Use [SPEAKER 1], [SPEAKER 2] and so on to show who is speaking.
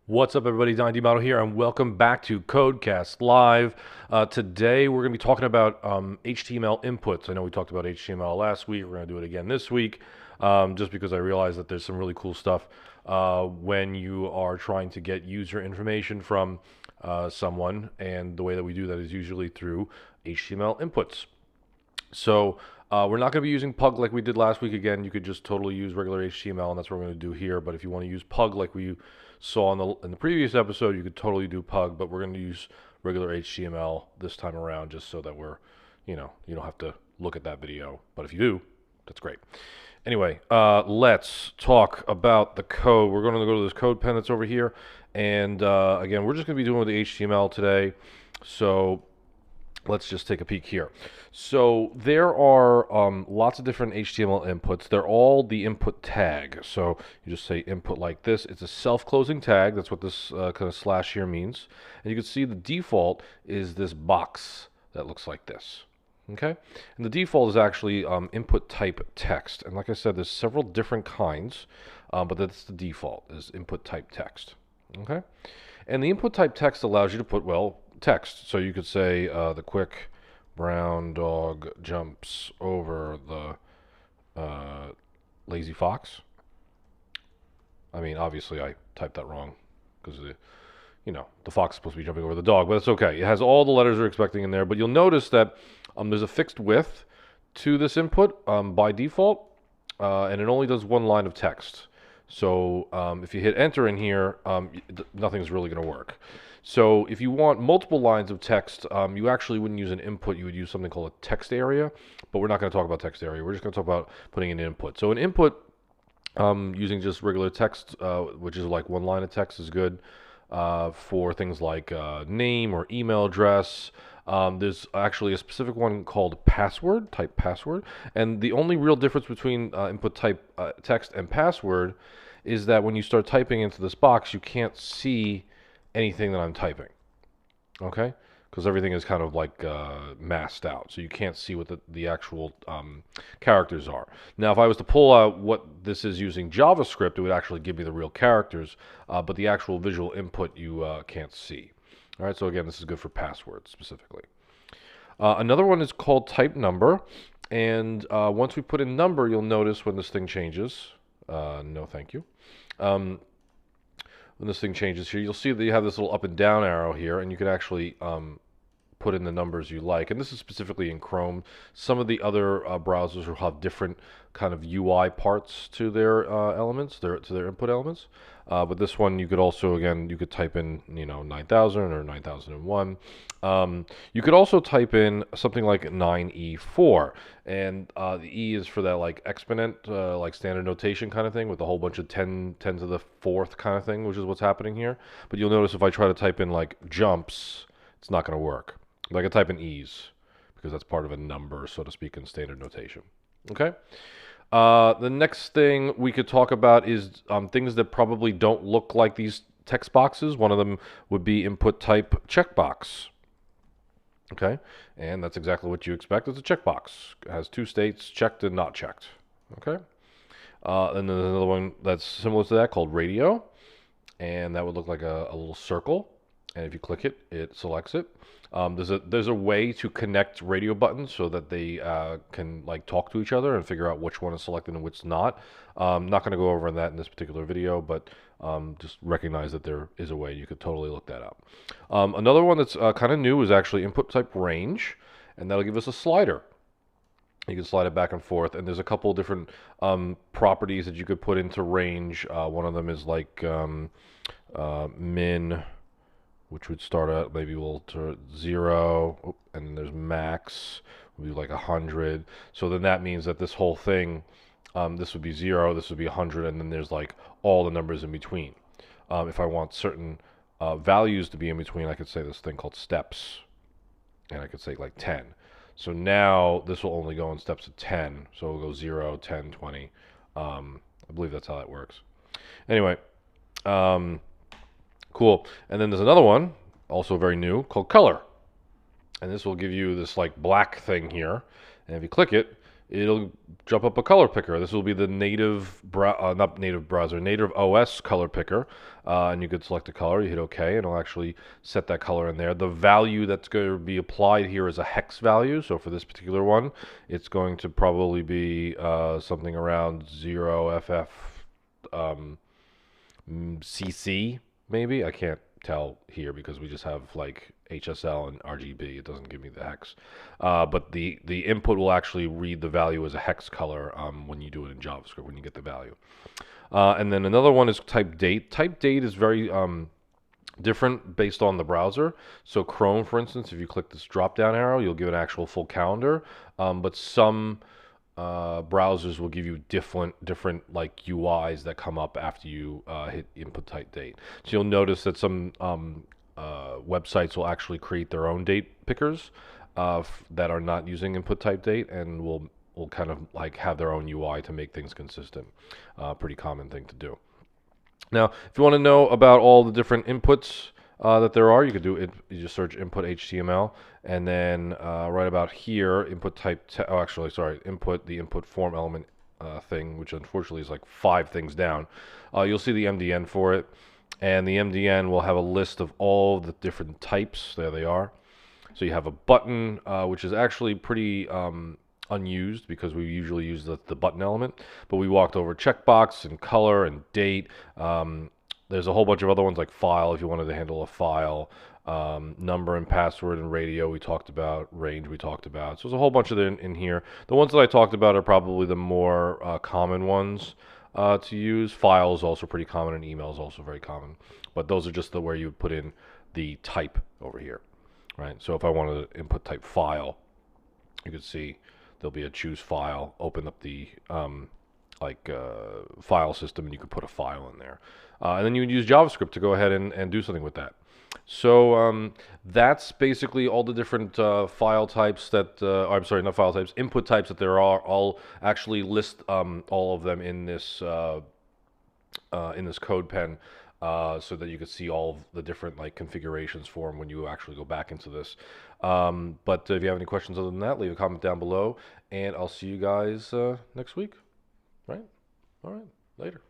[SPEAKER 1] What's up, everybody? Don D Model here, and welcome back to Codecast Live. Today, we're going to be talking about HTML inputs. I know we talked about HTML last week. We're going to do it again this week, just because I realized that there's some really cool stuff when you are trying to get user information from someone, and the way that we do that is usually through HTML inputs. So we're not going to be using Pug like we did last week. Again, you could just totally use regular HTML, and that's what we're going to do here. But if you want to use Pug like we saw in the previous episode, you could totally do Pug. But we're going to use regular HTML this time around, just so that you don't have to look at that video. But if you do, that's great. Anyway, let's talk about the code. We're going to go to this code pen that's over here, and again, we're just going to be doing with the HTML today. So let's just take a peek here. So there are lots of different HTML inputs. They're all the input tag. So you just say input like this. It's a self-closing tag. That's what this kind of slash here means. And you can see the default is this box that looks like this. Okay? And the default is actually input type text. And like I said, there's several different kinds, but that's the default, is input type text. Okay? And the input type text allows you to put, well, text. So you could say the quick brown dog jumps over the lazy fox. I mean, obviously I typed that wrong because the fox is supposed to be jumping over the dog, but it's okay. It has all the letters we're expecting in there, but you'll notice that there's a fixed width to this input by default, and it only does one line of text. So if you hit enter in here, nothing's really going to work. So if you want multiple lines of text, you actually wouldn't use an input. You would use something called a text area, but we're not going to talk about text area. We're just going to talk about putting an input. So an input using just regular text, which is like one line of text, is good for things like name or email address. There's actually a specific one called password, type password. And the only real difference between input type text and password is that when you start typing into this box, you can't see anything that I'm typing, okay? Because everything is kind of like masked out, so you can't see what the actual characters are. Now, if I was to pull out what this is using JavaScript, it would actually give me the real characters, but the actual visual input you can't see. All right, so again, this is good for passwords specifically. Another one is called type number, and once we put in number, you'll notice when this thing changes. No, thank you. When this thing changes here, you'll see that you have this little up and down arrow here, and you can actually put in the numbers you like. And this is specifically in Chrome. Some of the other browsers will have different kind of UI parts to their elements, to their input elements. But this one, you could also, again, you could type in, 9000 or 9001. You could also type in something like 9E4, and the E is for that like exponent, like standard notation kind of thing, with a whole bunch of 10 to the fourth kind of thing, which is what's happening here. But you'll notice if I try to type in like jumps, it's not going to work. But I can type in E's because that's part of a number, so to speak, in standard notation. Okay. The next thing we could talk about is things that probably don't look like these text boxes. One of them would be input type checkbox. Okay, and that's exactly what you expect. It's a checkbox. It has two states, checked and not checked. Okay, and then there's another one that's similar to that called radio, and that would look like a little circle. And if you click it, it selects it. There's a way to connect radio buttons so that they can like talk to each other and figure out which one is selected and which not. I'm not going to go over that in this particular video, but just recognize that there is a way. You could totally look that up. Another one that's kind of new is actually input type range, and that'll give us a slider. You can slide it back and forth, and there's a couple different properties that you could put into range. One of them is like min, which would start at maybe to 0, and then there's max, would be like 100. So then that means that this whole thing, this would be 0, this would be 100, and then there's like all the numbers in between. If I want certain values to be in between, I could say this thing called steps, and I could say like 10. So now this will only go in steps of 10. So it'll go 0, 10, 20. I believe that's how that works. Anyway, cool. And then there's another one, also very new, called color. And this will give you this like black thing here. And if you click it, it'll jump up a color picker. This will be the not native browser, native OS color picker. And you could select a color, you hit OK, and it'll actually set that color in there. The value that's going to be applied here is a hex value. So for this particular one, it's going to probably be something around 0FF CC, maybe. I can't tell here because we just have like HSL and RGB. It doesn't give me the hex. But the input will actually read the value as a hex color when you do it in JavaScript, when you get the value. And then another one is type date. Type date is very different based on the browser. So Chrome, for instance, if you click this drop down arrow, you'll give an actual full calendar. But some browsers will give you different like UIs that come up after you hit input type date. So you'll notice that some websites will actually create their own date pickers that are not using input type date, and will kind of like have their own UI to make things consistent. Pretty common thing to do. Now, if you want to know about all the different inputs that there are, you could do it. You just search input HTML, and then right about here, input type. Oh, actually, sorry, input the input form element thing, which unfortunately is like 5 things down. You'll see the MDN for it, and the MDN will have a list of all the different types. There they are. So you have a button, which is actually pretty unused because we usually use the button element, but we walked over checkbox and color and date. There's a whole bunch of other ones like file if you wanted to handle a file, number and password and radio we talked about, range we talked about. So there's a whole bunch of them in here. The ones that I talked about are probably the more common ones to use. File is also pretty common, and email is also very common. But those are just where you would put in the type over here, right? So if I wanted to input type file, you could see there'll be a choose file, open up the file system, and you could put a file in there. And then you would use JavaScript to go ahead and do something with that. So that's basically all the different file types that, I'm sorry, not file types, input types that there are. I'll actually list all of them in this code pen so that you can see all of the different like configurations for them when you actually go back into this. But if you have any questions other than that, leave a comment down below, and I'll see you guys next week. Right? All right. Later.